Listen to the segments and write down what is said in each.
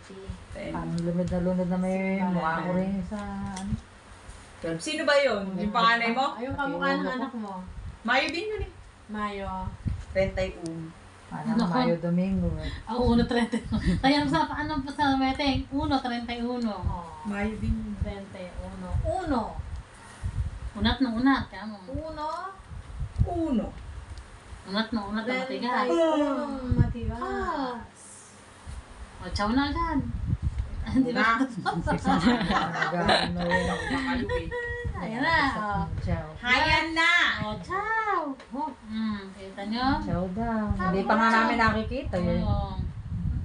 10. Parang lunod na may mukha ko rin sa ano. 12. Sino ba yun? Yung panganay mo? Ayun kamukha ng anak mo. Mayo din yun eh. Mayo. 31. Parang Mayo Domingo. Ako, 1.31. Kaya sa paano pa sa meeting? 1.31. Oh. Mayo din yun. 31. Uno. Unat na unat. Kaya mo. Uno. Uno. Unat na unat na matigas. 31 matigas. O, chow na agad. Hindi Na. ba? Nagano. Bakayo eh. Ayan na. O. Ciao. Hayan na! O, chow. O, kita nyo? Ciao daw. Hindi pa nga namin nakikita yun. Oo.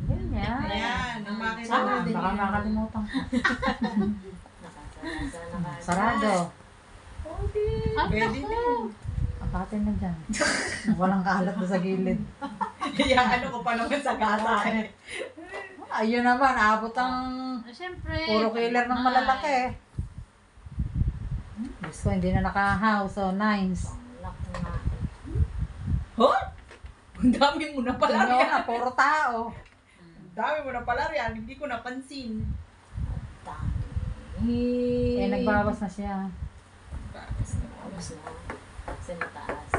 Ganyan. Ayan. Ang makita Sana, natin. baka makalimutan ko. Nakasarasa. Sarado. Okay. Ay, Pwede naku. din. Kapatin na dyan. Walang kalat na sa gilid. Kaya ano ko pa naman sa gata eh. Ayun naman, abot ang Siyempre. puro killer ng malalaki. Gusto, hindi na naka-house, so nice. Lock na. Huh? Ang dami mo na pala Tingnan riyan. na, puro tao. Ang dami mo na pala riyan. Hindi ko napansin. Dami. Eh, nagbawas na siya. Tapos na. Sa mataas.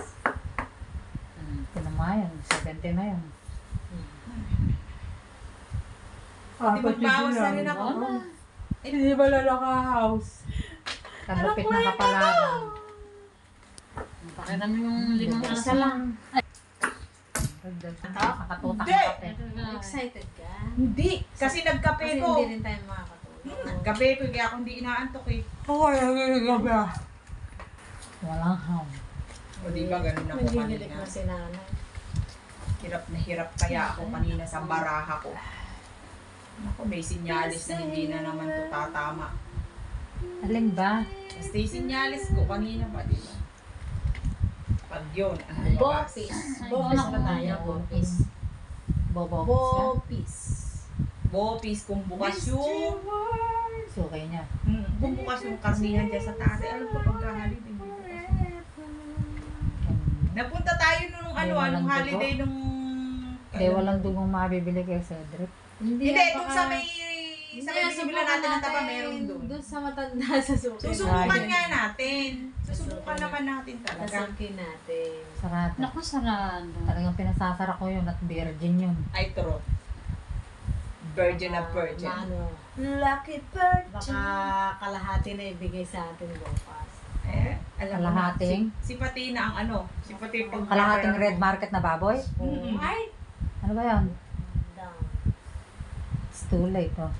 Tinamayan, 70 na yan. Hindi magbawas na rin ako. Wala. Hindi ba lalaka-house? Kalapit na kapalaran. Pakita mo yung limang alas Isa lang. Nakatutak Hindi. ang kape. Excited ka? Hindi. Kasi nagkape Kasi ko. hindi rin tayo makakatulog. Nagkape ko. Kaya ako hindi inaantok eh. Walang ham. O di ba ganun ako Nangingilik kanina. na si nanay. Hirap na hirap kaya ako kanina sa baraha ko. Ako, may sinyalis na hindi na naman to tatama. Alin ba? Basta yung sinyalis ko kanina pa, di ba? Pag yun, ang lumabas. Bopis. Ay, Bopis wala ba ko tayo? na. Bopis. Bobo. Bopis. Bopis, kung bukas yung... Sukay niya. Kung bukas yung karnihan dyan sa taas. Alam ko pagkahalin, hindi bukas. Napunta tayo nung Ay, ano, walang nung dugo. holiday nung... Hindi, walang dugong mabibili kay Cedric. Hindi, dun sa may... Sa may Hindi, binibilan natin ng taba, meron dun. Doon sa matanda sa suki. Susubukan Ay. nga natin. Susubukan naman natin talaga. Sasuki natin. Sarado. Naku, sarado. Talagang pinasasara ko yun at virgin yun. Ay, true. Virgin of virgin. Ano, Lucky virgin. baka kalahati na ibigay sa atin bukas. Eh, alam mo na, Kalahating? si Patina ang ano, si Patina pag... Kalahating red market na baboy? Mm-mm. Ay! Ano ba yun? Down. It's too late, oh.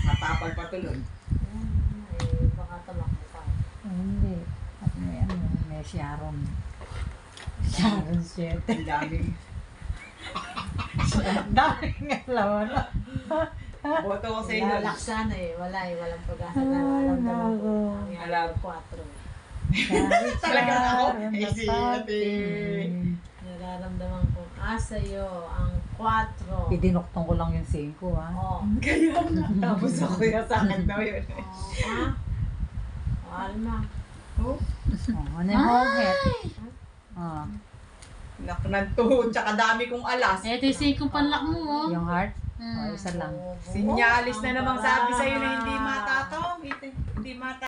Matapal pa tuloy. Ay, baka tumakbo ka. Hindi. At may ano, may Sharon. Sharon 7. Ang daming. Daming alawan. Boto ko sa inyo. Lalaksa na eh. Wala eh. Walang pag-asa na. Alam naman ko. Ang Alam. 4. Talaga ako. Sharon Eh, si ate. Nararamdaman ko. Sa'yo ang 4. Idinuktong ko lang yung 5, ha? Oh. Kaya nga. Tapos ako yung sa akin daw yun. Ha? Alma. Oh, Oh, ano yung whole head? Oh, naknan to. Tsaka dami kong alas. Ito yung singkong panlak mo, oh. yung heart? Hmm. Oh, isa lang. Sinyalis na namang sabi sa'yo na hindi matataw. Hindi matataw.